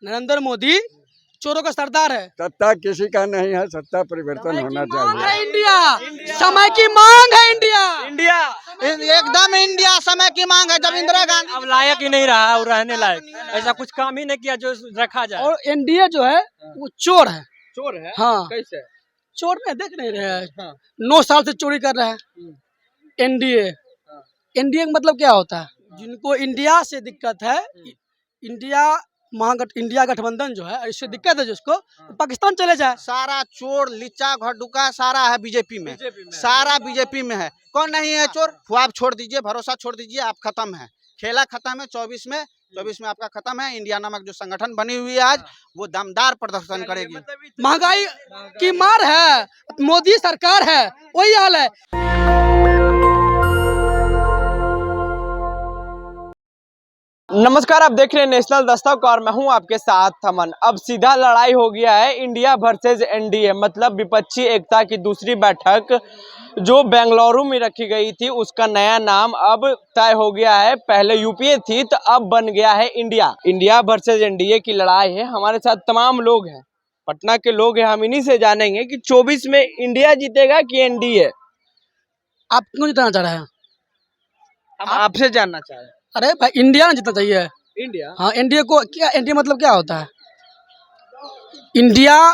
नरेंद्र मोदी चोरों का सरदार है। सत्ता किसी का नहीं है, सत्ता परिवर्तन होना चाहिए। इंडिया समय की मांग है। इंडिया एकदम इंडिया समय की मांग है। जब इंदिरा गांधी अब लायक ही नहीं रहा और रहने लायक, ऐसा कुछ काम ही नहीं किया जो रखा जाए। और एनडीए जो है वो चोर है। चोर है? हाँ, कैसे? चोर में देख नहीं रहे हैं। हाँ। 9 साल से चोरी कर रहा है एनडीए। एनडीए का मतलब क्या होता है? जिनको इंडिया से दिक्कत है, इंडिया गठबंधन जो है, इससे दिक्कत है जिसको, तो पाकिस्तान चले जाए। सारा चोर लिच्चा घड़ुका सारा है बीजेपी में, सारा बीजेपी में है। कौन नहीं है चोर? ख्वाब छोड़ दीजिए, भरोसा छोड़ दीजिए, आप खत्म है। खेला खत्म है। 24 में आपका खत्म है। इंडिया नामक जो संगठन बनी हुई है आज, वो दमदार प्रदर्शन करेगी। महंगाई की मार है, मोदी सरकार है, वही हाल है। नमस्कार, आप देख रहे हैं नेशनल दस्तक और मैं हूं आपके साथ अमन। अब सीधा लड़ाई हो गया है इंडिया वर्सेस एनडीए, मतलब विपक्षी एकता की दूसरी बैठक जो बेंगलुरु में रखी गई थी, उसका नया नाम अब तय हो गया है। पहले यूपीए थी, तो अब बन गया है इंडिया वर्सेस एनडीए की लड़ाई है। हमारे साथ तमाम लोग हैं, पटना के लोग हैं। हम इन्हीं से जानेंगे कि 24 में इंडिया जीतेगा कि एनडीए। आप क्यों जिताना चाह रहे हैं? हम आपसे जानना चाह रहे हैं। अरे भाई, इंडिया ना जीतना चाहिए। इंडिया? हाँ, एनडीए को क्या, एनडीए मतलब क्या होता है? इंडिया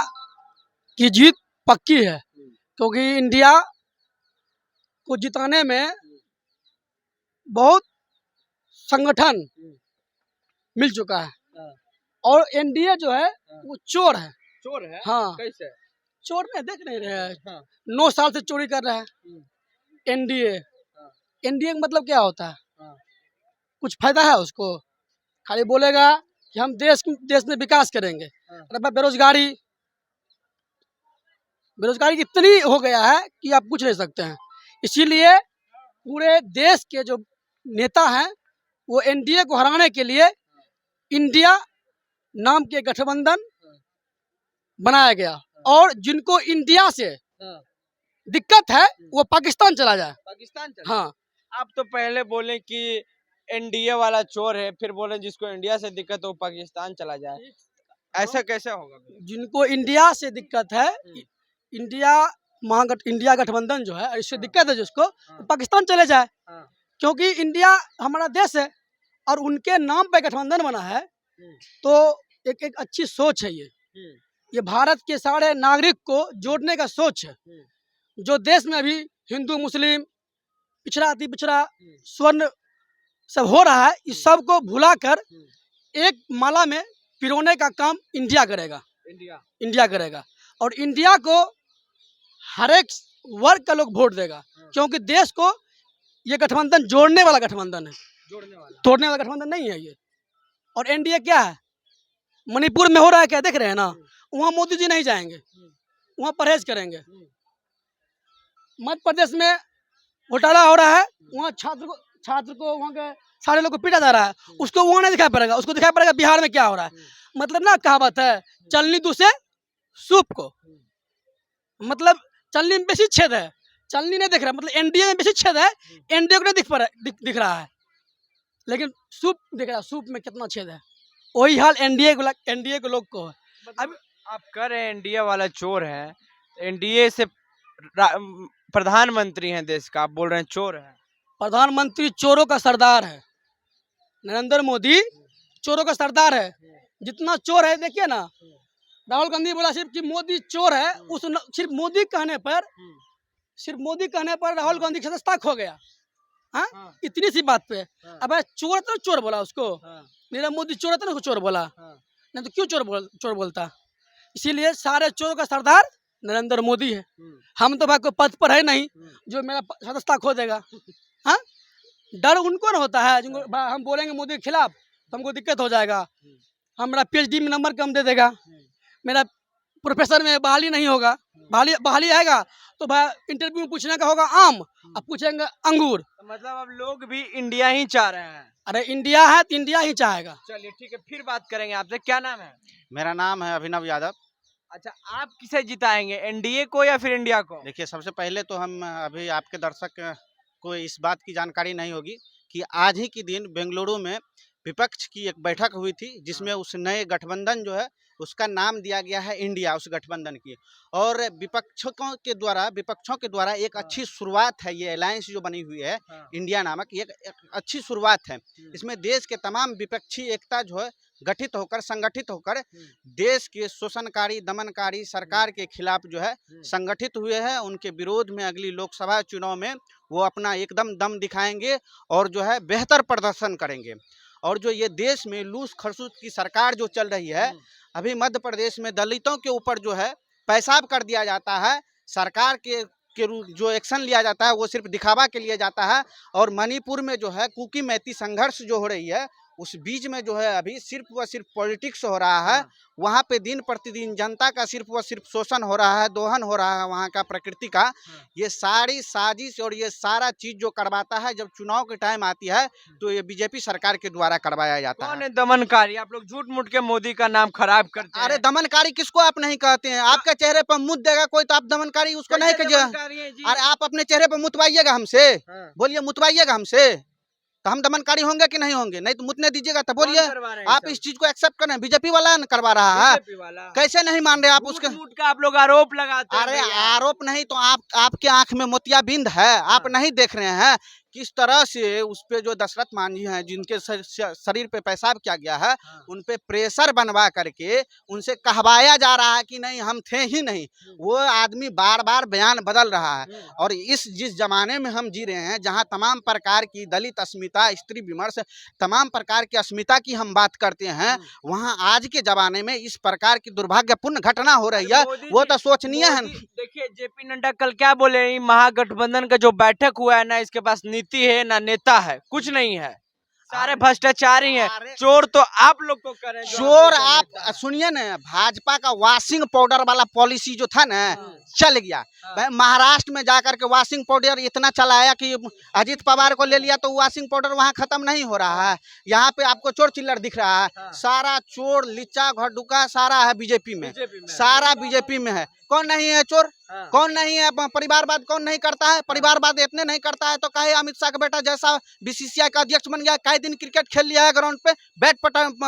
की जीत पक्की है, क्योंकि इंडिया को जिताने में बहुत संगठन मिल चुका है। और एनडीए जो है वो चोर है। चोर है? हाँ, कैसे? चोर में देख नहीं रहे हैं। हाँ। 9 साल से चोरी कर रहा है एनडीए। एनडीए का मतलब क्या होता है? कुछ फायदा है उसको? खाली बोलेगा कि हम देश में विकास करेंगे। अरे भाई, बेरोजगारी इतनी हो गया है कि आप पूछ नहीं सकते हैं। इसीलिए पूरे देश के जो नेता हैं वो एनडीए को हराने के लिए इंडिया नाम के गठबंधन बनाया गया। और जिनको इंडिया से दिक्कत है वो पाकिस्तान चला जाए। पाकिस्तान चले? हाँ, आप तो पहले बोले कि एनडीए वाला चोर है, फिर बोले जिसको इंडिया से दिक्कत हो पाकिस्तान चला जाए। ऐसा कैसे होगा? जिनको इंडिया से दिक्कत है, इंडिया गठबंधन जो है, इससे दिक्कत है जिसको, तो पाकिस्तान चले जाए। क्योंकि इंडिया हमारा देश है और उनके नाम पे गठबंधन बना है, तो एक अच्छी सोच है। ये भारत के सारे नागरिक को जोड़ने का सोच है। जो देश में अभी हिंदू मुस्लिम पिछड़ा अति पिछड़ा स्वर्ण सब हो रहा है, इस सब को भुलाकर एक माला में पिरोने का काम इंडिया करेगा। इंडिया करेगा और इंडिया को हर एक वर्ग का लोग वोट देगा, क्योंकि देश को ये गठबंधन जोड़ने वाला गठबंधन है, तोड़ने वाला गठबंधन नहीं है ये। और एनडीए क्या है? मणिपुर में हो रहा है क्या, देख रहे हैं ना? वहाँ मोदी जी नहीं जाएंगे, वहाँ परहेज करेंगे। मध्य प्रदेश में घोटाला हो रहा है, वहाँ छात्र को वहाँ के सारे लोग को पीटा जा रहा है, उसको वहाँ नहीं दिखाई पड़ेगा, उसको दिखाई पड़ेगा बिहार में क्या हो रहा है। मतलब ना, कहावत है, चलनी दूसरे सूप को। मतलब चलनी में बेसी छेद है, चलनी नहीं दिख रहा, मतलब एनडीए में बेसी छेद है, एनडीए को नहीं दिख रहा है, लेकिन सूप दिख रहा है, सूप में कितना छेद है। वही हाल एनडीए के लोग को है। अब आप कह रहे हैं इंडिया वाला चोर है, एनडीए से प्रधानमंत्री हैं देश का, आप बोल रहे हैं चोर है। प्रधानमंत्री चोरों का सरदार है। नरेंद्र मोदी चोरों का सरदार है। जितना चोर है, देखिए ना, राहुल गांधी बोला सिर्फ कि मोदी चोर है, सिर्फ मोदी कहने पर राहुल गांधी की सदस्यता खो गया। हाँ, इतनी सी बात पे। अब चोर तो चोर बोला उसको, मेरा मोदी चोर है तो उसको चोर बोला, नहीं तो क्यों चोर बोलता? इसीलिए सारे चोरों का सरदार नरेंद्र मोदी है। हम तो भाई कोई पद पर है नहीं जो मेरा सदस्यता खो देगा। हाँ, डर उनको न होता है जिनको हम बोलेंगे मोदी के खिलाफ तो हमको दिक्कत हो जाएगा, हमारा पीएचडी में नंबर कम दे देगा, मेरा प्रोफेसर में बहाली नहीं होगा। बहाली आएगा तो भाई इंटरव्यू में पूछने का होगा आम, अब पूछेंगे अंगूर। तो मतलब अब लोग भी इंडिया ही चाह रहे हैं। अरे इंडिया है तो इंडिया ही चाहेगा। चलिए ठीक है, फिर बात करेंगे आपसे। क्या नाम है? मेरा नाम है अभिनव यादव। अच्छा, आप किसे जिताएंगे, एनडीए को या फिर इंडिया को? देखिए, सबसे पहले तो हम अभी आपके दर्शक को इस बात की जानकारी नहीं होगी कि आज ही के दिन बेंगलुरु में विपक्ष की एक बैठक हुई थी जिसमें उस नए गठबंधन जो है उसका नाम दिया गया है इंडिया, उस गठबंधन की। और विपक्षों के द्वारा एक अच्छी शुरुआत है, ये अलायंस जो बनी हुई है इंडिया नामक, ये एक अच्छी शुरुआत है। इसमें देश के तमाम विपक्षी एकता जो है गठित होकर, संगठित होकर देश के शोषणकारी, दमनकारी सरकार के खिलाफ जो है संगठित हुए हैं। उनके विरोध में अगली लोकसभा चुनाव में वो अपना एकदम दम दिखाएंगे और जो है बेहतर प्रदर्शन करेंगे। और जो ये देश में लूस खरसूस की सरकार जो चल रही है, अभी मध्य प्रदेश में दलितों के ऊपर जो है पेशाब कर दिया जाता है, सरकार के जो एक्शन लिया जाता है वो सिर्फ दिखावा के लिए जाता है। और मणिपुर में जो है कुकी मैती संघर्ष जो हो रही है, उस बीच में जो है अभी सिर्फ व सिर्फ पॉलिटिक्स हो रहा है। वहाँ पे दिन प्रतिदिन जनता का सिर्फ व सिर्फ शोषण हो रहा है, दोहन हो रहा है वहाँ का प्रकृति का। ये सारी साजिश और ये सारा चीज जो करवाता है, जब चुनाव के टाइम आती है तो ये बीजेपी सरकार के द्वारा करवाया जाता कौन है। है दमनकारी? आप लोग झूठ मूठ के मोदी का नाम खराब करते हैं। अरे दमनकारी किसको आप नहीं कहते हैं? आपके चेहरे पर मुद्द देगा कोई तो आप दमनकारी उसको नहीं कीजिएगा। अरे आप अपने चेहरे पर मुतवाइएगा हमसे, बोलिए मुतवाइएगा हमसे, तो हम दमनकारी होंगे कि नहीं होंगे? नहीं तो मुतने दीजिएगा तो बोलिए। आप इस चीज को एक्सेप्ट करें, बीजेपी वाला करवा रहा है, कैसे नहीं मान रहे आप उसके? झूठ का आप लोग आरोप लगाते हैं। अरे आरोप नहीं तो आपके आंख में मोतियाबिंद है, आप नहीं देख रहे हैं किस तरह से उस पे जो दशरथ मांझी हैं जिनके शरीर पे पेशाब किया गया है, उन पे प्रेशर बनवा करके उनसे कहवाया जा रहा है कि नहीं हम थे ही नहीं। वो आदमी बार बार बयान बदल रहा है। और जिस जमाने में हम जी रहे हैं, जहां तमाम प्रकार की दलित अस्मिता, स्त्री विमर्श, तमाम प्रकार की अस्मिता की हम बात करते हैं, वहां आज के जमाने में इस प्रकार की दुर्भाग्यपूर्ण घटना हो रही है, वो तो सोचनीय है। देखिए जेपी नड्डा कल क्या बोले, महागठबंधन का जो बैठक हुआ है ना, इसके पास नीति है ना नेता है, कुछ नहीं है, सारे भ्रष्टाचारी हैं। चोर तो आप लोग को करें। चोर आप सुनिए ना, भाजपा का वॉशिंग पाउडर वाला पॉलिसी जो था ना चल गया। महाराष्ट्र में जाकर के वॉशिंग पाउडर इतना चलाया कि अजीत पवार को ले लिया तो वॉशिंग पाउडर वहाँ खत्म नहीं हो रहा है। यहाँ पे आपको चोर चिल्लर दिख रहा है, सारा चोर लिच्चा घड़ुका सारा है बीजेपी में, सारा बीजेपी में है। कौन नहीं है चोर? कौन नहीं है? परिवारवाद कौन नहीं करता है? परिवारवाद इतने नहीं करता है तो कहे अमित शाह का बेटा जैसा बीसीसीआई का अध्यक्ष बन गया, कई दिन क्रिकेट खेल लिया है ग्राउंड पे, बैट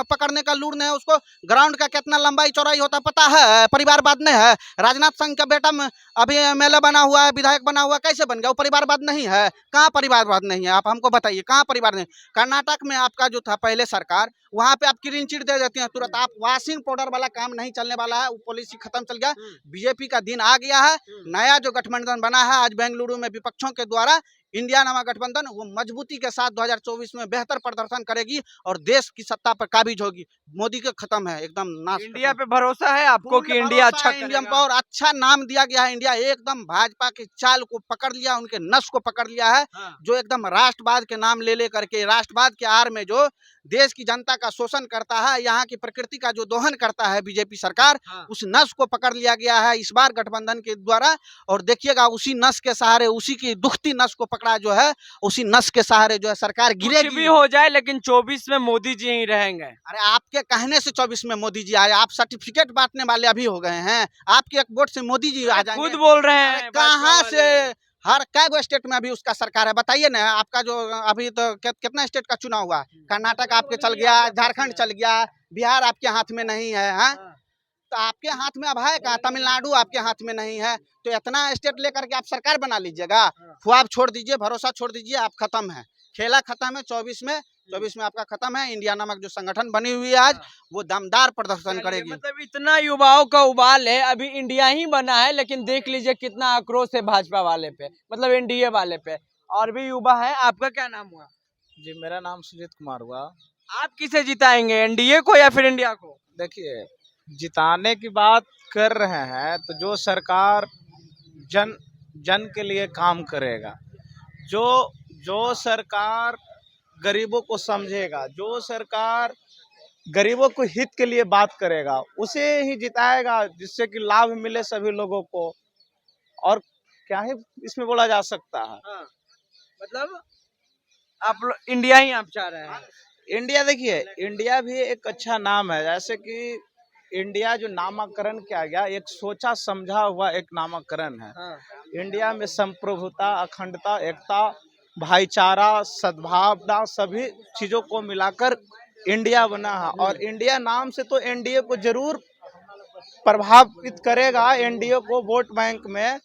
पकड़ने का लूर नहीं है उसको, ग्राउंड का कितना लंबाई चौड़ाई होता पता है? परिवारवाद नहीं है। राजनाथ सिंह का बेटा अभी एमएलए बना हुआ है, विधायक बना हुआ, कैसे बन गया? वो परिवारवाद नहीं है? कहाँ परिवारवाद नहीं है? आप हमको बताइए कहाँ परिवार नहीं? कर्नाटक में आपका जो था पहले सरकार, वहाँ पे आप क्लीन चिट दे देती हैं तुरंत। आप वॉशिंग पाउडर वाला काम नहीं चलने वाला है, वो पॉलिसी खत्म चल गया। बीजेपी का दिन आ गया है। नया जो गठबंधन बना है आज बेंगलुरु में विपक्षों के द्वारा, इंडिया नामक गठबंधन, वो मजबूती के साथ 2024 में बेहतर प्रदर्शन करेगी और देश की सत्ता पर काबिज होगी। मोदी का खत्म है एकदम नाश। इंडिया पे भरोसा है आपको कि इंडिया अच्छा इंडिया और अच्छा नाम दिया गया है। इंडिया एकदम भाजपा के चाल को पकड़ लिया, उनके नस को पकड़ लिया है, जो एकदम राष्ट्रवाद के नाम ले करके राष्ट्रवाद के आड़ में जो देश की जनता का शोषण करता है, यहाँ की प्रकृति का जो दोहन करता है बीजेपी सरकार, उस नस को पकड़ लिया गया है इस बार गठबंधन के द्वारा। और देखिएगा उसी नस के सहारे, उसी की दुखती नस को पकड़ा जो है, उसी नस के सहारे जो है सरकार गिरेगी। कुछ भी हो जाए लेकिन 24 में मोदी जी ही रहेंगे। अरे आपके कहने से 24 में मोदी जी आए, आप सर्टिफिकेट बांटने वाले अभी हो गए हैं, आपके एक वोट से मोदी जी आ जाएंगे। खुद बोल रहे हैं। कहाँ से? हर कई स्टेट में अभी उसका सरकार है, बताइए ना। आपका जो अभी तो कितना स्टेट का चुनाव हुआ? कर्नाटक आपके चल गया, झारखंड चल गया, बिहार आपके हाथ में नहीं है, तो आपके हाथ में अब है क्या? तमिलनाडु आपके हाथ में नहीं है, तो इतना स्टेट लेकर के आप सरकार बना लीजिएगा? ख्वाब छोड़ दीजिए, भरोसा छोड़ दीजिए, आप खत्म है, खेला खत्म है। 24 में आपका खत्म है। इंडिया नामक जो संगठन बनी हुई है आज, वो दमदार प्रदर्शन करेगी। मतलब इतना युवाओं का उबाल है, अभी इंडिया ही बना है, लेकिन देख लीजिए कितना आक्रोश है भाजपा वाले पे, मतलब एनडीए वाले पे। और भी युवा है। आपका क्या नाम हुआ? जी मेरा नाम सुजीत कुमार हुआ। आप किसे जिताएंगे, एनडीए को या फिर इंडिया को? देखिए जिताने की बात कर रहे हैं तो जो सरकार जन के लिए काम करेगा, जो सरकार गरीबों को समझेगा, जो सरकार गरीबों को हित के लिए बात करेगा, उसे ही जिताएगा, जिससे कि लाभ मिले सभी लोगों को। और क्या ही इसमें बोला जा सकता है। मतलब आप इंडिया ही आप चाह रहे हैं? इंडिया, देखिए इंडिया भी एक अच्छा नाम है। जैसे कि इंडिया जो नामकरण किया गया, एक सोचा समझा हुआ एक नामकरण है। इंडिया में संप्रभुता, अखंडता, एकता, भाईचारा, सद्भावना, सभी चीजों को मिलाकर इंडिया बना है, और इंडिया नाम से तो एनडीए को जरूर प्रभावित करेगा, एनडीए को वोट बैंक में।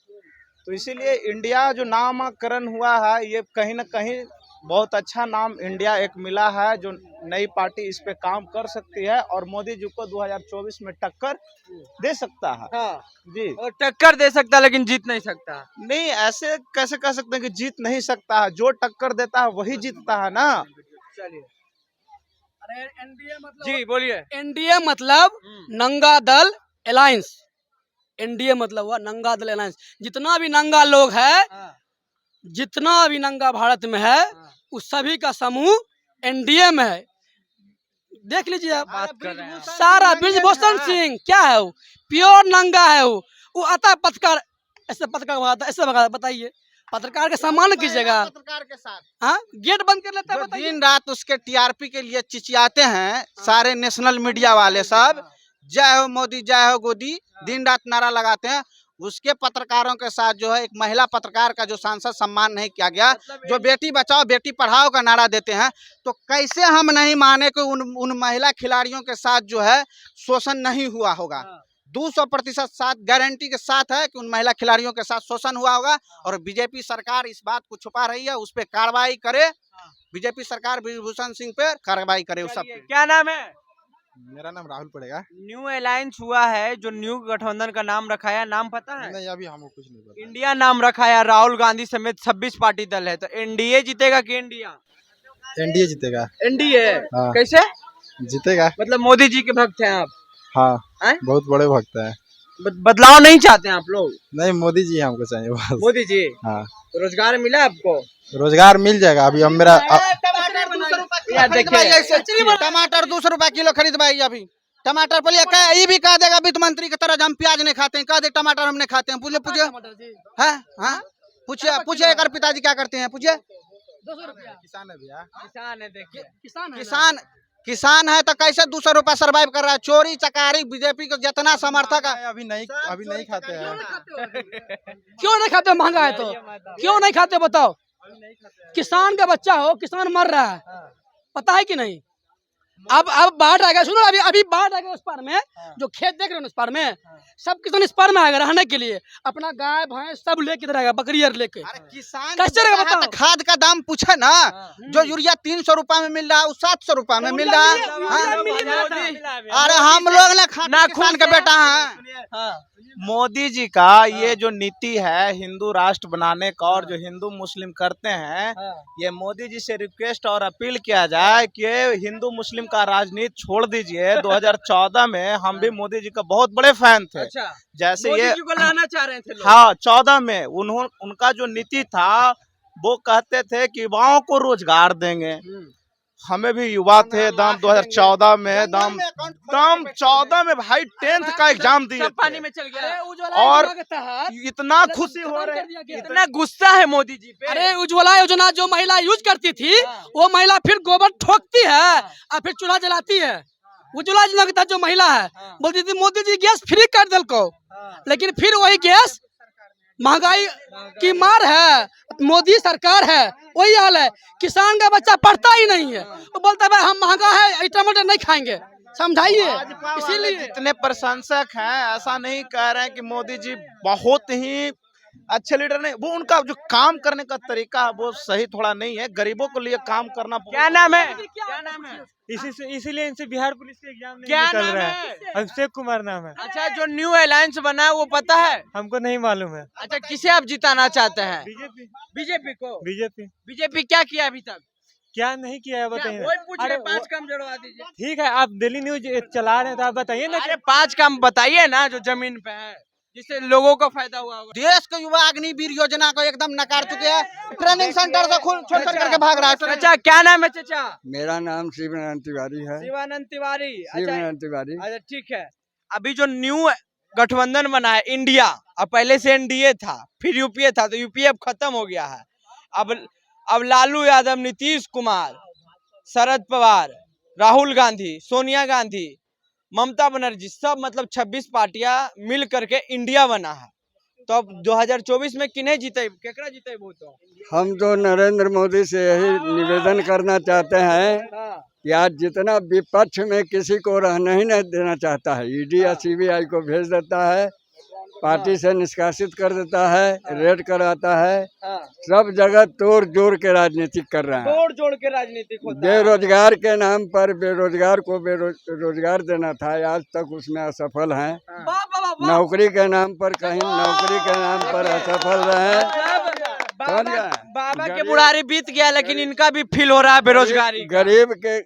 तो इसीलिए इंडिया जो नामकरण हुआ है, ये कहीं ना कहीं बहुत अच्छा नाम इंडिया एक मिला है, जो नई पार्टी इस पे काम कर सकती है और मोदी जी को 2024 में टक्कर दे सकता है। हाँ जी, और टक्कर दे सकता है लेकिन जीत नहीं सकता। नहीं ऐसे कैसे कह सकते हैं कि जीत नहीं सकता है, जो टक्कर देता है वही जीतता है ना। चलिए अरे एनडीए मतलब जी बोलिए। एनडीए मतलब नंगा दल अलायंस। एनडीए मतलब हुआ नंगा दल अलायंस। जितना भी नंगा लोग है, जितना भी नंगा भारत में है, उस सभी का समूह एनडीए में है। देख लीजिए आप, बात कर रहे हैं। सारा ब्रिजभूषण सिंह क्या है, वो प्योर नंगा है। वो आता है पत्रकार, ऐसे पत्रकार भगाता, ऐसे भगाता। बताइए, पत्रकार के सम्मान कीजिएगा। पत्रकार के साथ हाँ, गेट बंद कर लेता है। जो बताइए, दिन रात उसके टीआरपी के लिए चिचियाते हैं सारे नेशनल मीडिया वाले सब, जय हो मोदी जय हो गोदी, दिन रात नारा लगाते हैं। उसके पत्रकारों के साथ जो है एक महिला पत्रकार का जो सांसद सम्मान नहीं किया गया, जो बेटी बचाओ बेटी पढ़ाओ का नारा देते हैं, तो कैसे हम नहीं माने कि उन महिला खिलाड़ियों के साथ जो है शोषण नहीं हुआ होगा। 200% साथ गारंटी के साथ है कि उन महिला खिलाड़ियों के साथ शोषण हुआ होगा। और बीजेपी सरकार इस बात को छुपा रही है, उस पर कार्रवाई करे। बीजेपी सरकार ब्रिजभूषण सिंह पे कार्रवाई करे उस सब पे। क्या नाम है? मेरा नाम राहुल पड़ेगा। न्यू अलायंस हुआ है, जो न्यू गठबंधन का नाम रखा है, नाम पता है? नहीं, अभी हमको कुछ नहीं पता। इंडिया नाम रखा है, राहुल गांधी समेत 26 पार्टी दल है। तो एनडीए जीतेगा कि इंडिया? एनडीए जीतेगा। एनडीए हाँ। कैसे? जीतेगा। मतलब मोदी जी के भक्त हैं आप? हाँ, हैं? बहुत बड़े भक्त है। बदलाव नहीं चाहते हैं आप लोग? नहीं, मोदी जी हमको चाहिए बस। मोदी जी। हाँ, रोजगार मिला आपको? रोजगार मिल जाएगा। अभी हम मेरा यार देखिए, टमाटर 200 रुपए किलो खरीद भाई। अभी टमाटर पर ये भी कह देगा वित्त मंत्री की तरह हम प्याज नहीं खाते हैं, कह दे टमाटर हम नहीं खाते हैं। पूछिए हाँ, पूछिए एक पिताजी क्या करते हैं, पूछिए। 200 रुपया किसान है भैया। किसान है, देखिए किसान है तो कैसे 200 रुपया सर्वाइव कर रहा है। चोरी चकारी बीजेपी को जितना समर्थक है, अभी नहीं खाते हैं। क्यों नहीं खाते? महंगा है तो क्यों नहीं खाते बताओ? किसान का बच्चा हो, किसान मर रहा है, पता है कि नहीं? अब बाढ़ आ गया, सुनो, अभी बाढ़ आ गया उस पार में, जो खेत देख रहे हो उस पार में, सब किसान इस पार में आएगा रहने के लिए, अपना गाय भैंस सब लेके इधर आएगा, बकरी लेके। किसान कैसे रहेगा बताओ? खाद का दाम पूछे ना, जो यूरिया 300 रुपए में मिल रहा है, वो 700 रुपए में मिल रहा है। अरे हम लोग ना खाना किसान का बेटा है। मोदी जी का ये जो नीति है हिंदू राष्ट्र बनाने का, और जो हिंदू मुस्लिम करते हैं, ये मोदी जी से रिक्वेस्ट और अपील किया जाए कि हिंदू मुस्लिम का राजनीति छोड़ दीजिए। 2014 में हम भी मोदी जी का बहुत बड़े फैन थे। अच्छा, जैसे मोदी ये जी को लाना चाह रहे थे लोग। हाँ, 14 में उनका जो नीति था, वो कहते थे कि युवाओं को रोजगार देंगे। हमें भी युवा थे दाम 2014 में, दाम 14 में भाई 10th का एग्जाम दिए पानी थे। में चल गया और इतना खुशी हो रहे, इतना गुस्सा है मोदी जी पे। अरे उज्ज्वला योजना जो महिला यूज करती थी, वो महिला फिर गोबर ठोकती है और फिर चूल्हा जलाती है। उज्ज्वला योजना के तहत जो महिला है, बोलती थी मोदी जी गैस फ्री कर दिल को, लेकिन फिर वही गैस महंगाई की मार है, मोदी सरकार है, वही हाल है। किसान का बच्चा पढ़ता ही नहीं है, वो बोलता है भाई हम महंगा है टमाटर नहीं खाएंगे, समझाइए। इसीलिए जितने प्रशंसक हैं ऐसा नहीं कह रहे हैं कि मोदी जी बहुत ही अच्छे लीडर नहीं, वो उनका जो काम करने का तरीका है वो सही थोड़ा नहीं है। गरीबों के लिए काम करना। क्या नाम है? क्या नाम है? इसीलिए इनसे बिहार पुलिस के एग्जाम नहीं क्या निकल नाम रहा है? है। अभिषेक कुमार नाम है। अच्छा, जो न्यू अलायंस बना है वो पता है? हमको नहीं मालूम है। अच्छा, किसे आप जिताना चाहते हैं? बीजेपी। बीजेपी को। बीजेपी क्या किया अभी तक? क्या नहीं किया है बताइए। वही पूछ रहे, अरे 5 काम जड़वा दीजिए। ठीक है, आप डेली न्यूज चला रहे हैं तो आप बताइए ना। अरे 5 काम बताइए ना जो जमीन पे है, जिससे लोगों को फायदा हुआ होगा। देश के युवा अग्निवीर योजना को एकदम नकार चुके हैं। ट्रेनिंग सेंटर से छोड़ करके भाग रहा है। चाचा क्या नाम है चाचा? मेरा नाम शिवानंद तिवारी है। शिवानंद तिवारी। शिवानंद तिवारी। अच्छा ठीक है। अभी जो न्यू गठबंधन बना है इंडिया, अब पहले से एनडीए था, फिर यूपीए था, तो यूपीए अब खत्म हो गया है। अब लालू यादव, नीतीश कुमार, शरद पवार, राहुल गांधी, सोनिया गांधी, ममता बनर्जी, सब मतलब 26 पार्टियां मिल करके इंडिया बना है। तो अब 2024 में किन्हें जीते, केकरा जीते वोट? हम तो नरेंद्र मोदी से यही निवेदन करना चाहते हैं कि आज जितना विपक्ष में किसी को रहने ही नहीं देना चाहता है, ईडी या सीबीआई को भेज देता है, पार्टी से निष्कासित कर देता है, रेड कराता है, सब जगह तोड़ जोड़ के राजनीति कर रहे हैं। तोड़ जोड़ के राजनीतिक होता है। बेरोजगार के नाम पर बेरोजगार को रोजगार देना था, आज तक उसमें असफल हैं। नौकरी के नाम पर कहीं नौकरी के नाम पर असफल रहे। बाबा के बुढ़ारी बीत गया, लेकिन इनका भी फील हो रहा है बेरोजगारी। गरीब के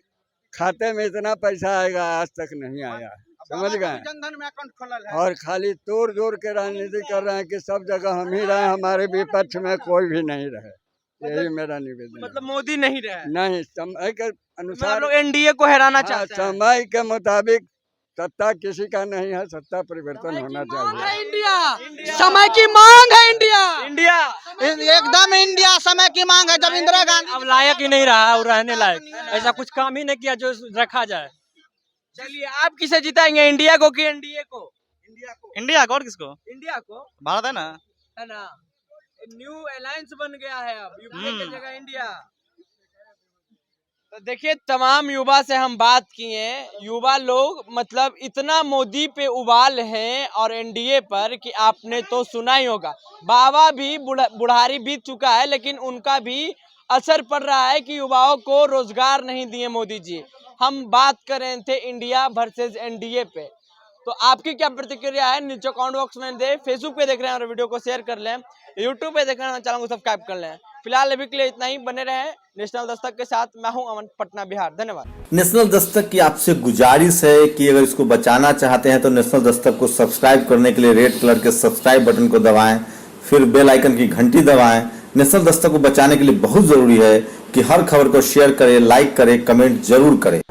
खाते में इतना पैसा आएगा आज तक नहीं आया, समझ गए। जनधन में अकाउंट खोलल है। और खाली तोड़ जोड़ के राजनीति कर रहे हैं कि सब जगह हम ही रहे, हमारे विपक्ष में कोई भी नहीं रहे। यही मेरा निवेदन है। मतलब मोदी नहीं रहे, नहीं, समय के अनुसार लोग एनडीए को हैराना चाहते हैं। समय के मुताबिक सत्ता किसी का नहीं है, सत्ता परिवर्तन होना चाहिए। इंडिया समय की मांग है। इंडिया एकदम इंडिया समय की मांग है। जब इंदिरा गांधी अब लायक ही नहीं रहा और रहने लायक, ऐसा कुछ काम ही नहीं किया जो रखा जाए। चलिए, आप किसे जिताएंगे, इंडिया को कि एनडीए को? इंडिया को। और किसको? इंडिया को, भारत है ना। है ना। न्यू अलायंस बन गया है अब, यूपीए की जगह इंडिया। तो देखिए, तमाम युवा से हम बात किए, युवा लोग मतलब इतना मोदी पे उबाल हैं और एनडीए पर कि आपने तो सुना ही होगा। बाबा भी बुढ़ारी बीत चुका है, लेकिन उनका भी असर पड़ रहा है कि युवाओं को रोजगार नहीं दिए मोदी जी। हम बात कर रहे थे इंडिया वर्सेस एनडीए पे, तो आपकी क्या प्रतिक्रिया है नीचे कमेंट बॉक्स में दे। फेसबुक पे देख रहे हैं और वीडियो को शेयर कर लें, यूट्यूब पे देख रहे हैं चैनल को सब्सक्राइब कर लें। फिलहाल अभी के लिए इतना ही, बने रहे नेशनल दस्तक के साथ। मैं हूं अमन, पटना बिहार। धन्यवाद। नेशनल दस्तक की आपसे गुजारिश है कि अगर इसको बचाना चाहते हैं तो नेशनल दस्तक को सब्सक्राइब करने के लिए रेड कलर के सब्सक्राइब बटन को दबाएं, फिर बेल आइकन की घंटी दबाएं। नेशनल दस्तक को बचाने के लिए बहुत जरूरी है कि हर खबर को शेयर करें, लाइक करें, कमेंट जरूर करें।